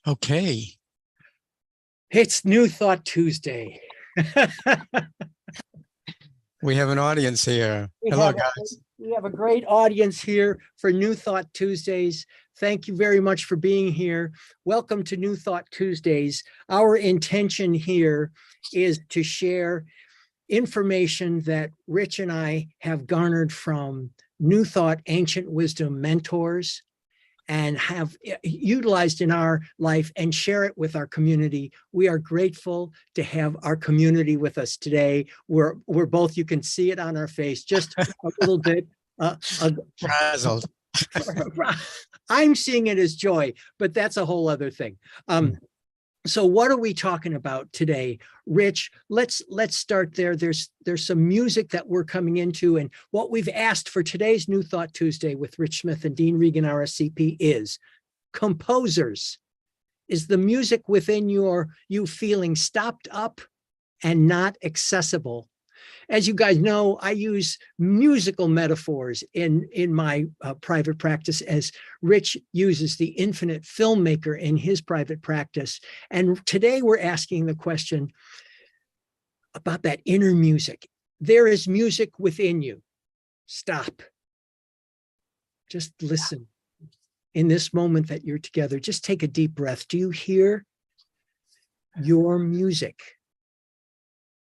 Okay. It's New Thought Tuesday. We have an audience here. Hello, guys. We have a great audience here for New Thought Tuesdays. Thank you very much for being here. Welcome to New Thought Tuesdays. Our intention here is to share information that Rich and I have garnered from New Thought Ancient Wisdom mentors and have utilized in our life and share it with our community. We are grateful to have our community with us today. We're both, you can see it on our face, just a little bit. Frazzled. I'm seeing it as joy, but that's a whole other thing. So what are we talking about today? Rich, let's start there. There's some music that we're coming into, and what we've asked for today's New Thought Tuesday with Rich Smith and Dean Regan RScP is composers. Is the music within you feeling stopped up and not accessible? As you guys know, I use musical metaphors in my private practice, as Rich uses the infinite filmmaker in his private practice. And today we're asking the question about that inner music. There is music within you. Stop. Just listen. In this moment that you're together, just take a deep breath. Do you hear your music?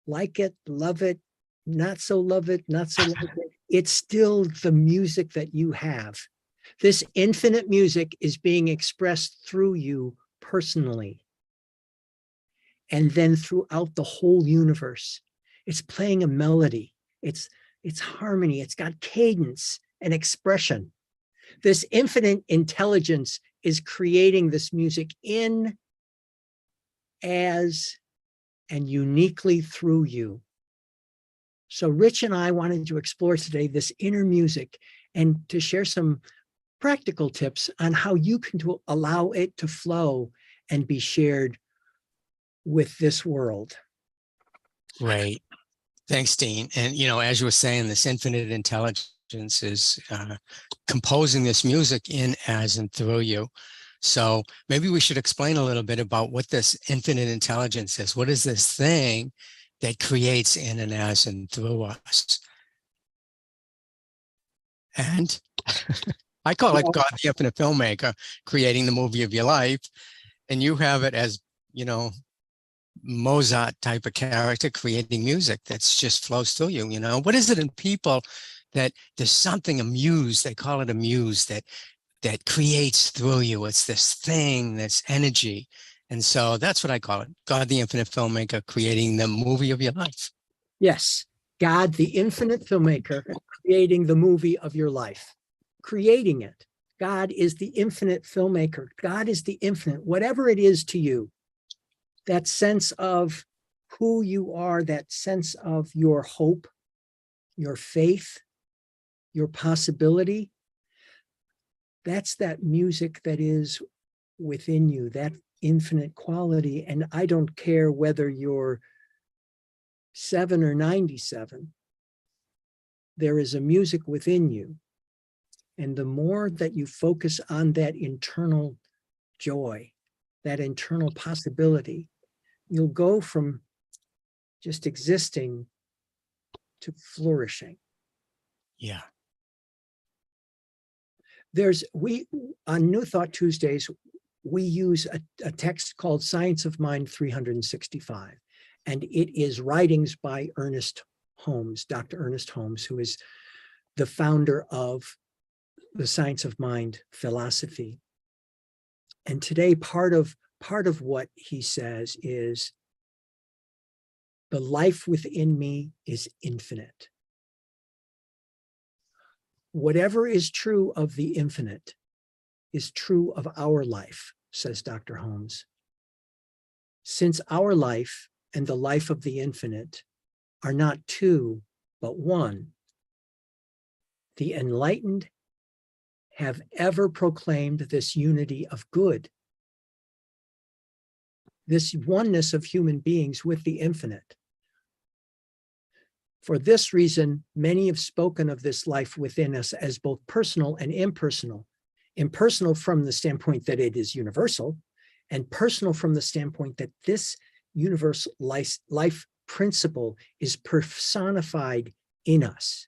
Like it, love it, not so love it, not so love it. It's still the music that you have. This infinite music is being expressed through you personally, and then throughout the whole universe. It's playing a melody. It's harmony. It's got cadence and expression. This infinite intelligence is creating this music in, as, and uniquely through you. So Rich and I wanted to explore today this inner music and to share some practical tips on how you can allow it to flow and be shared with this world. Great. Thanks, Dean. And, as you were saying, this infinite intelligence is composing this music in, as, and through you. So maybe we should explain a little bit about what this infinite intelligence is. What is this thing that creates in and as and through us? And I call it God, the infinite filmmaker, creating the movie of your life. And you have it as, Mozart type of character creating music that's just flows through you. What is it in people that there's something, a muse, they call it a muse, that creates through you? It's this thing, this energy. And so that's what I call it. God, the infinite filmmaker, creating the movie of your life. Yes, God, the infinite filmmaker, creating the movie of your life, creating it. God is the infinite filmmaker. God is the infinite, whatever it is to you, that sense of who you are, that sense of your hope, your faith, your possibility. That's that music that is within you, that infinite quality. And I don't care whether you're 7 or 97, there is a music within you. And the more that you focus on that internal joy, that internal possibility, you'll go from just existing to flourishing. Yeah. On New Thought Tuesdays, we use a text called Science of Mind 365, and it is writings by Ernest Holmes, Dr. Ernest Holmes, who is the founder of the Science of Mind philosophy. And today, part of what he says is, the life within me is infinite. Whatever is true of the infinite is true of our life, says Dr. Holmes. Since our life and the life of the infinite are not two, but one, the enlightened have ever proclaimed this unity of good, this oneness of human beings with the infinite. For this reason, many have spoken of this life within us as both personal and impersonal. Impersonal from the standpoint that it is universal, and personal from the standpoint that this universal life principle is personified in us.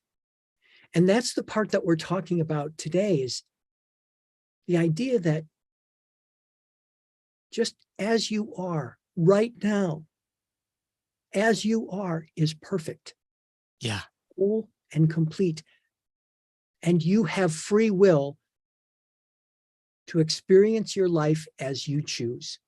And that's the part that we're talking about today, is the idea that just as you are right now, as you are is perfect. Yeah. Whole and complete. And you have free will to experience your life as you choose.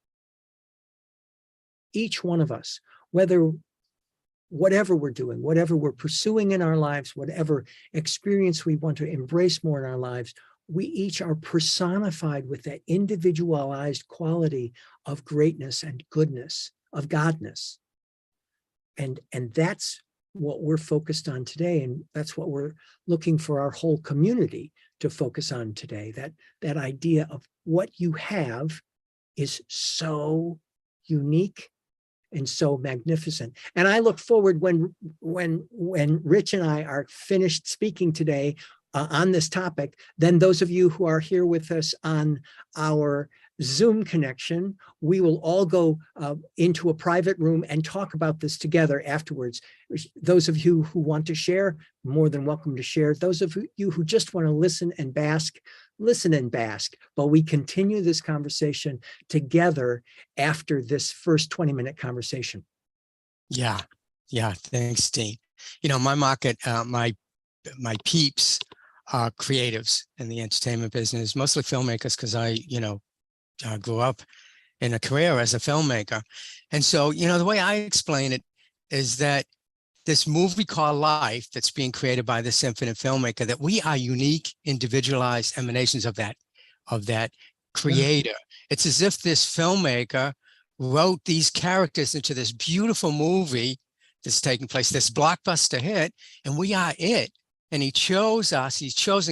Each one of us, whatever we're doing, whatever we're pursuing in our lives, whatever experience we want to embrace more in our lives, we each are personified with that individualized quality of greatness and goodness, of godness. And that's what we're focused on today. And that's what we're looking for our whole community to focus on today. That idea of what you have is so unique and so magnificent. And I look forward when Rich and I are finished speaking today on this topic, then those of you who are here with us on our Zoom connection, we will all go into a private room and talk about this together afterwards. Those of you who want to share, more than welcome to share. Those of you who just want to listen and bask, listen and bask. But we continue this conversation together after this first 20-minute conversation. Yeah. Yeah. Thanks, Dean. You know, my market, my peeps are creatives in the entertainment business, mostly filmmakers, because I grew up in a career as a filmmaker. And so, the way I explain it is that this movie called life that's being created by this infinite filmmaker, that we are unique, individualized emanations of that creator. It's as if this filmmaker wrote these characters into this beautiful movie that's taking place, this blockbuster hit, and we are it. And he chose us, he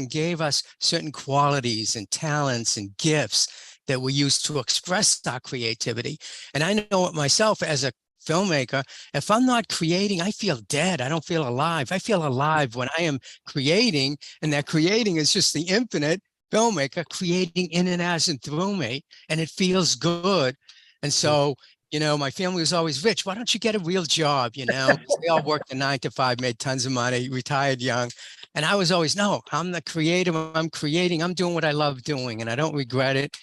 gave us certain qualities and talents and gifts that we use to express our creativity. And I know it myself as a filmmaker, if I'm not creating, I feel dead. I don't feel alive. I feel alive when I am creating, and that creating is just the infinite filmmaker creating in and as and through me, and it feels good. And so, my family was always, Rich, why don't you get a real job? They all worked a 9 to 5, made tons of money, retired young. And I was always, no, I'm the creative. I'm creating. I'm doing what I love doing, and I don't regret it.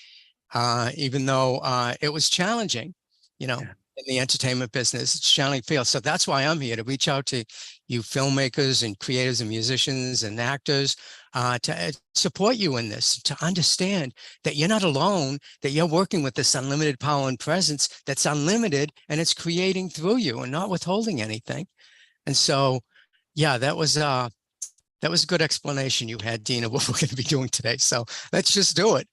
Even though it was challenging, in the entertainment business, it's challenging field. So that's why I'm here, to reach out to you filmmakers and creators and musicians and actors to support you in this, to understand that you're not alone, that you're working with this unlimited power and presence that's unlimited, and it's creating through you and not withholding anything. And so, yeah, that was a good explanation you had, Dean, of what we're going to be doing today. So let's just do it.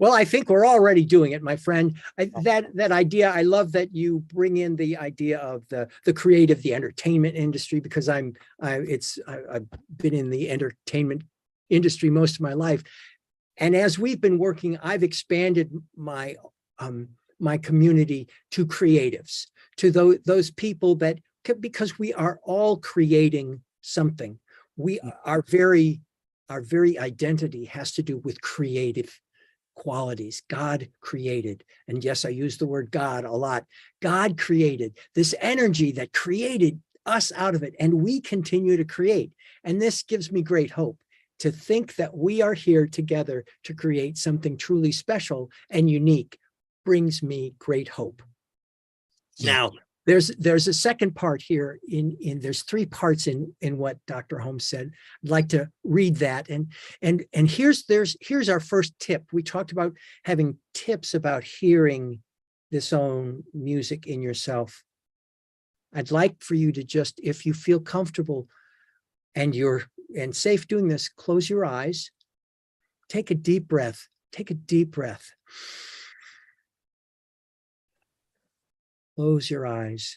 Well, I think we're already doing it, my friend. That idea, I love that you bring in the idea of the creative, the entertainment industry, because I've been in the entertainment industry most of my life. And as we've been working, I've expanded my community to creatives, to those people that, because we are all creating something. Our very identity has to do with creative qualities. God created, and yes, I use the word God a lot. God created this energy that created us out of it, and we continue to create. And this gives me great hope to think that we are here together to create something truly special and unique. Brings me great hope. Yeah. Now, there's a second part here there's 3 parts in what Dr. Holmes said. I'd like to read that. And here's our first tip. We talked about having tips about hearing this own music in yourself. I'd like for you to just, if you feel comfortable and safe doing this, close your eyes, take a deep breath, Close your eyes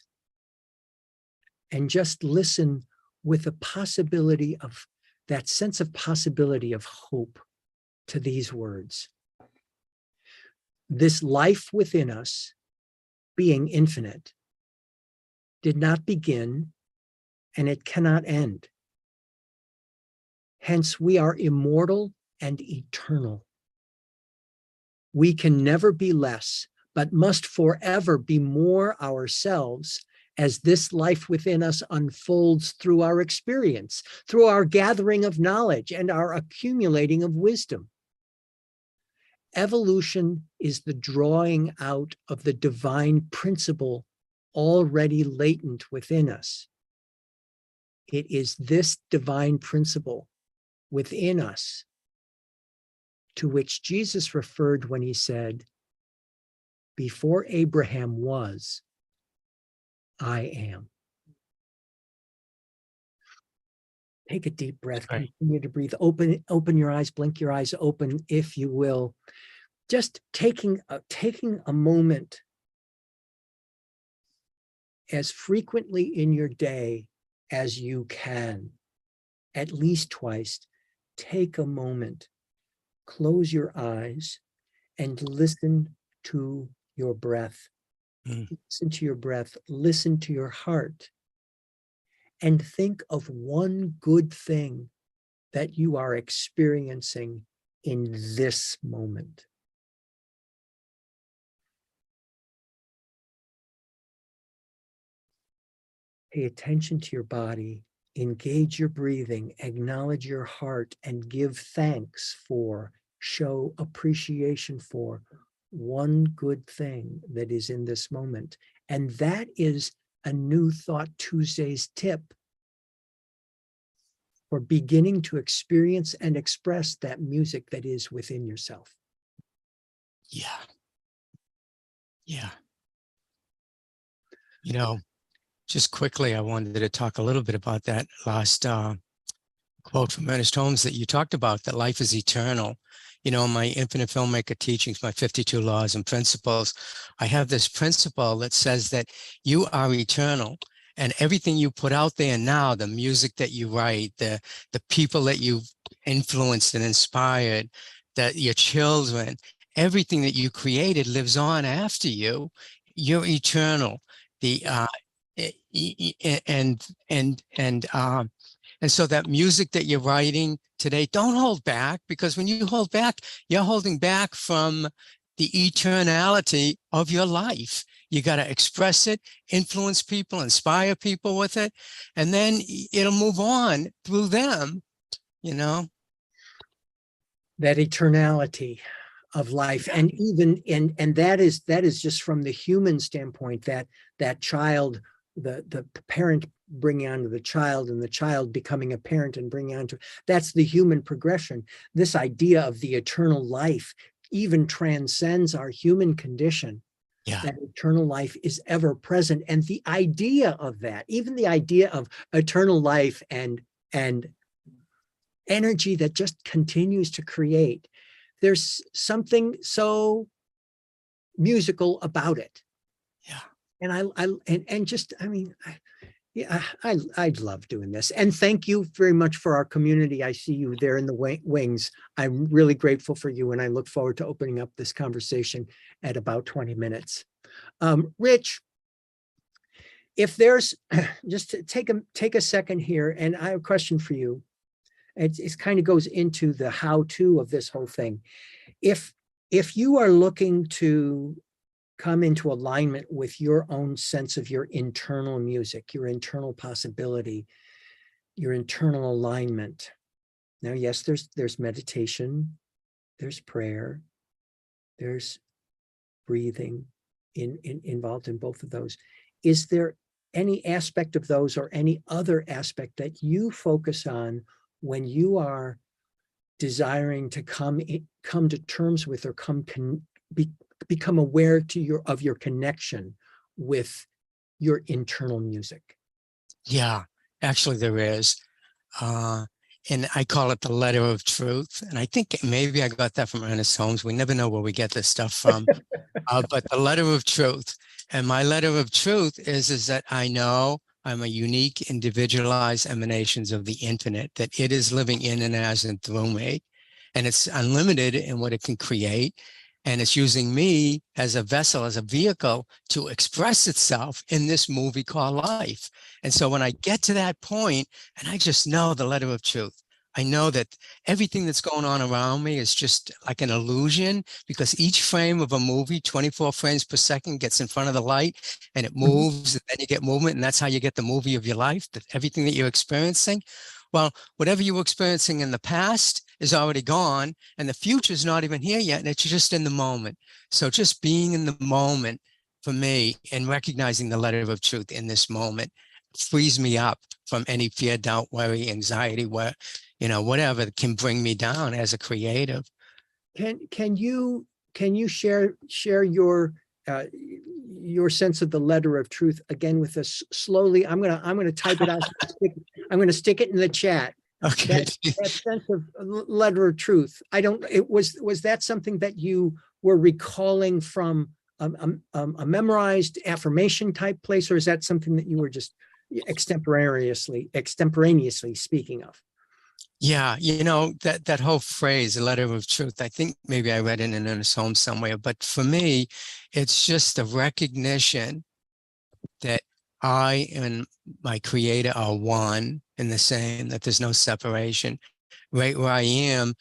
and just listen with a possibility of that sense of possibility of hope to these words. This life within us, being infinite, did not begin and it cannot end. Hence, we are immortal and eternal. We can never be less, but must forever be more ourselves as this life within us unfolds through our experience, through our gathering of knowledge and our accumulating of wisdom. Evolution is the drawing out of the divine principle already latent within us. It is this divine principle within us to which Jesus referred when he said, "Before Abraham was, I am." Take a deep breath, Right. continue to breathe, open your eyes, blink your eyes open if you will. Just taking a moment as frequently in your day as you can, at least twice, take a moment, close your eyes, and listen to your breath. Listen to your breath, listen to your heart, and think of one good thing that you are experiencing in this moment. Pay attention to your body, engage your breathing, acknowledge your heart, and give thanks for, show appreciation for one good thing that is in this moment. And that is a New Thought Tuesday's tip for beginning to experience and express that music that is within yourself. Yeah. Yeah. You know, just quickly, I wanted to talk a little bit about that last quote from Ernest Holmes that you talked about, that life is eternal. You know, my Infinite Filmmaker teachings, my 52 laws and principles, I have this principle that says that you are eternal, and everything you put out there now, the music that you write, the people that you've influenced and inspired, that your children, everything that you created lives on after you. You're eternal. The and so that music that you're writing today, don't hold back, because when you hold back, you're holding back from the eternality of your life. You got to express it, influence people, inspire people with it, and then it'll move on through them, you know? That eternality of life. And even and that is just from the human standpoint, that child, the parent bringing on to the child, and the child becoming a parent and bringing on to, that's the human progression. This idea of the eternal life even transcends our human condition. Yeah. That eternal life is ever present. And the idea of that, even the idea of eternal life and energy that just continues to create, there's something so musical about it. Yeah. And I love doing this. And thank you very much for our community. I see you there in the wings. I'm really grateful for you, and I look forward to opening up this conversation at about 20 minutes. Rich, if there's, just to take a second here, and I have a question for you. It kind of goes into the how-to of this whole thing. If you are looking to come into alignment with your own sense of your internal music, your internal possibility, your internal alignment. Now, yes, there's meditation, there's prayer, there's breathing involved in both of those. Is there any aspect of those or any other aspect that you focus on when you are desiring to come to terms with, or become aware of your connection with your internal music? Yeah, actually there is. And I call it the letter of truth. And I think maybe I got that from Ernest Holmes. We never know where we get this stuff from. But the letter of truth. And my letter of truth is that I know I'm a unique, individualized emanations of the infinite, that it is living in and as and through me. And it's unlimited in what it can create. And it's using me as a vessel, as a vehicle to express itself in this movie called life. And so when I get to that point, and I just know the letter of truth, I know that everything that's going on around me is just like an illusion, because each frame of a movie, 24 frames per second, gets in front of the light and it Mhm. moves, and then you get movement, and that's how you get the movie of your life, that everything that you're experiencing. Well, whatever you were experiencing in the past is already gone, and the future is not even here yet, and it's just in the moment. So just being in the moment for me and recognizing the letter of truth in this moment frees me up from any fear, doubt, worry, anxiety, whatever can bring me down as a creative. Can you share your sense of the letter of truth again with us slowly? I'm gonna type it out. I'm gonna stick it in the chat. Okay. That sense of letter of truth. Was that something that you were recalling from a memorized affirmation type place, or is that something that you were just extemporaneously speaking of? Yeah, that whole phrase, a letter of truth, I think maybe I read it in a home somewhere, but for me, it's just a recognition that I and my creator are one and the same, that there's no separation. Right where I am,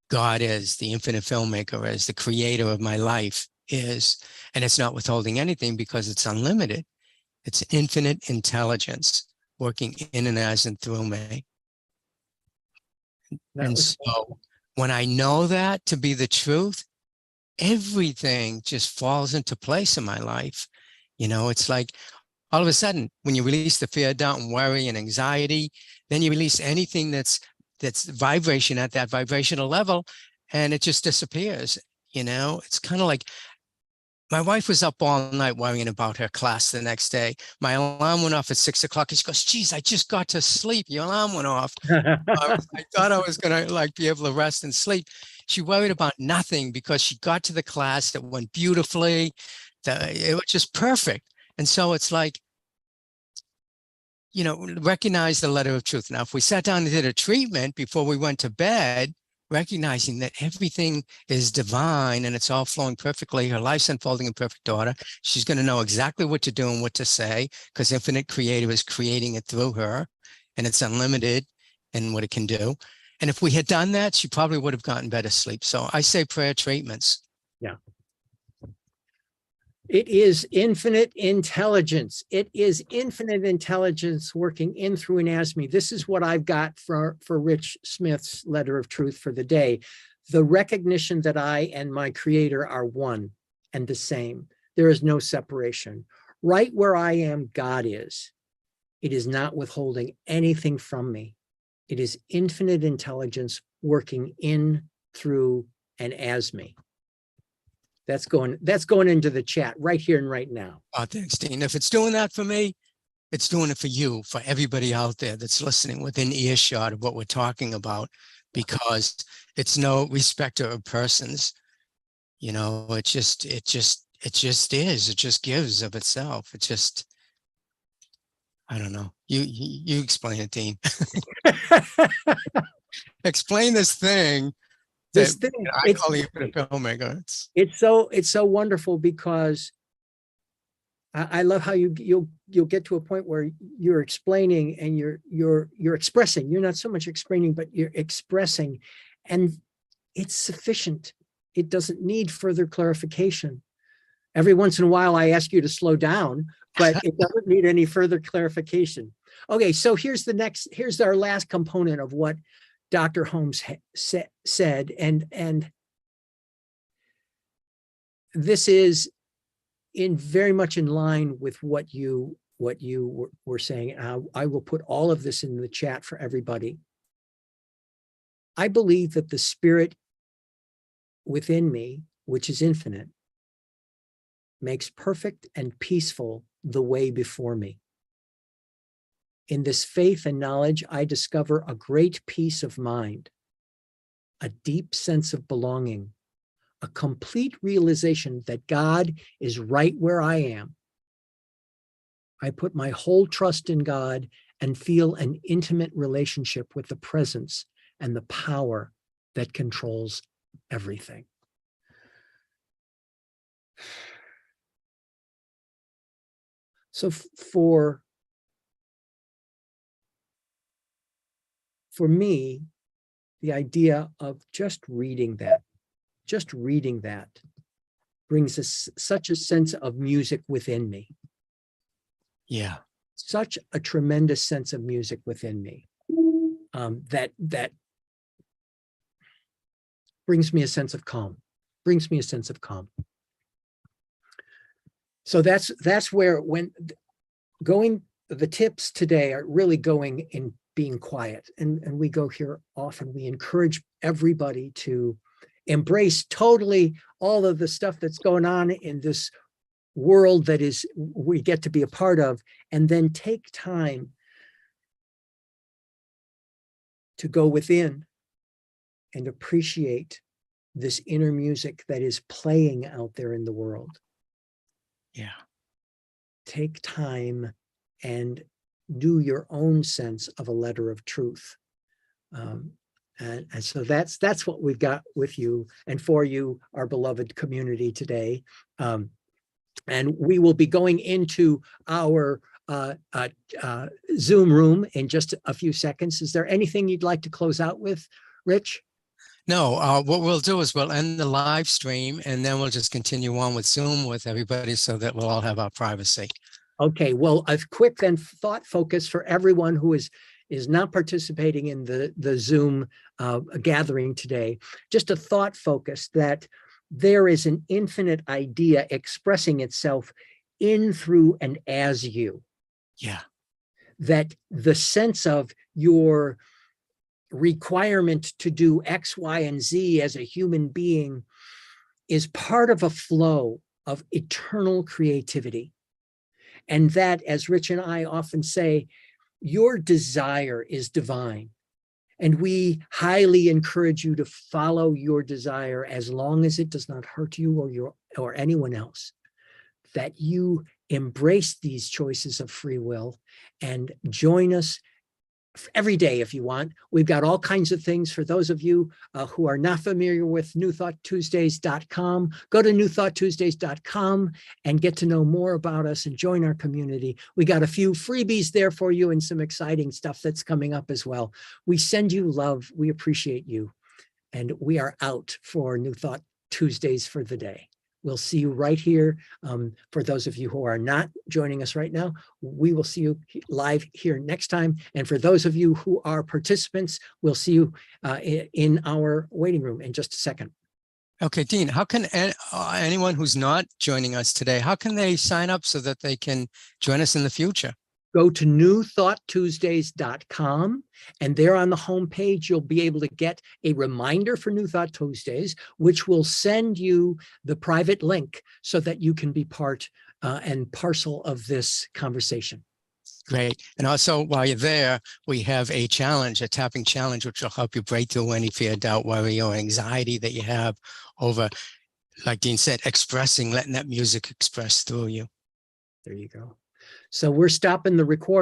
God is, the infinite filmmaker is, the creator of my life is, and it's not withholding anything because it's unlimited. It's infinite intelligence working in and as and through me. That And was so when I know that to be the truth, everything just falls into place in my life. It's like all of a sudden, when you release the fear, doubt, and worry and anxiety, then you release anything that's vibration at that vibrational level, and it just disappears. It's kind of like my wife was up all night worrying about her class the next day. My alarm went off at 6 o'clock, and she goes, "Geez, I just got to sleep. Your alarm went off." I thought I was gonna be able to rest and sleep. She worried about nothing because she got to the class that went beautifully. It was just perfect. And so it's like, recognize the letter of truth. Now, if we sat down and did a treatment before we went to bed, recognizing that everything is divine and it's all flowing perfectly, her life's unfolding in perfect order, she's going to know exactly what to do and what to say, because Infinite Creative is creating it through her, and it's unlimited in what it can do. And if we had done that, she probably would have gotten better sleep. So I say prayer treatments. Yeah. It is infinite intelligence. It is infinite intelligence working in, through, and as me. This is what I've got for Rich Smith's letter of truth for the day. The recognition that I and my creator are one and the same. There is no separation. Right where I am, God is. It is not withholding anything from me. It is infinite intelligence working in, through, and as me. That's going into the chat right here and right now. Oh, thanks, Dean. If it's doing that for me, it's doing it for you, for everybody out there that's listening within earshot of what we're talking about, because it's no respecter of persons. It just is. It just gives of itself. It just, I don't know. You explain it, Dean. Explain this thing This that thing, I call you a filmmaker. it's so wonderful because I love how you'll get to a point where you're explaining and you're expressing. You're not so much explaining, but you're expressing, and it's sufficient. It doesn't need further clarification. Every once in a while, I ask you to slow down, but it doesn't need any further clarification. Okay, so here's our last component of what Dr. Holmes said, and this is very much in line with what you were saying. I will put all of this in the chat for everybody. I believe that the spirit within me, which is infinite, makes perfect and peaceful the way before me. In this faith and knowledge, I discover a great peace of mind, a deep sense of belonging, a complete realization that God is right where I am. I put my whole trust in God and feel an intimate relationship with the presence and the power that controls everything. So for me, the idea of just reading that brings us such a sense of music within me. Yeah. Such a tremendous sense of music within me. That brings me a sense of calm. So that's where the tips today are really going in being quiet. And we go here often. We encourage everybody to embrace totally all of the stuff that's going on in this world that is we get to be a part of, and then take time to go within and appreciate this inner music that is playing out there in the world. Yeah. Take time and do your own sense of a letter of truth. And so that's what we've got with you and for you, our beloved community today. And we will be going into our Zoom room in just a few seconds. Is there anything you'd like to close out with, Rich? No, what we'll do is we'll end the live stream and then we'll just continue on with Zoom with everybody so that we'll all have our privacy. Okay, well, a quick then thought focus for everyone who is not participating in the Zoom gathering today. Just a thought focus that there is an infinite idea expressing itself in, through, and as you. Yeah. That the sense of your requirement to do X, Y, and Z as a human being is part of a flow of eternal creativity. And that, as Rich and I often say, your desire is divine. And we highly encourage you to follow your desire as long as it does not hurt you or anyone else. That you embrace these choices of free will and join us every day if you want. We've got all kinds of things for those of you who are not familiar with newthoughttuesdays.com. Go to newthoughttuesdays.com and get to know more about us and join our community. We got a few freebies there for you and some exciting stuff that's coming up as well. We send you love. We appreciate you. And we are out for New Thought Tuesdays for the day. We'll see you right here. For those of you who are not joining us right now, we will see you live here next time. And for those of you who are participants, we'll see you in our waiting room in just a second. Okay, Dean, how can anyone who's not joining us today, how can they sign up so that they can join us in the future? Go to newthoughttuesdays.com, and there on the homepage, you'll be able to get a reminder for New Thought Tuesdays, which will send you the private link so that you can be part and parcel of this conversation. Great. And also, while you're there, we have a challenge, a tapping challenge, which will help you break through any fear, doubt, worry, or anxiety that you have over, like Dean said, expressing, letting that music express through you. There you go. So we're stopping the recording.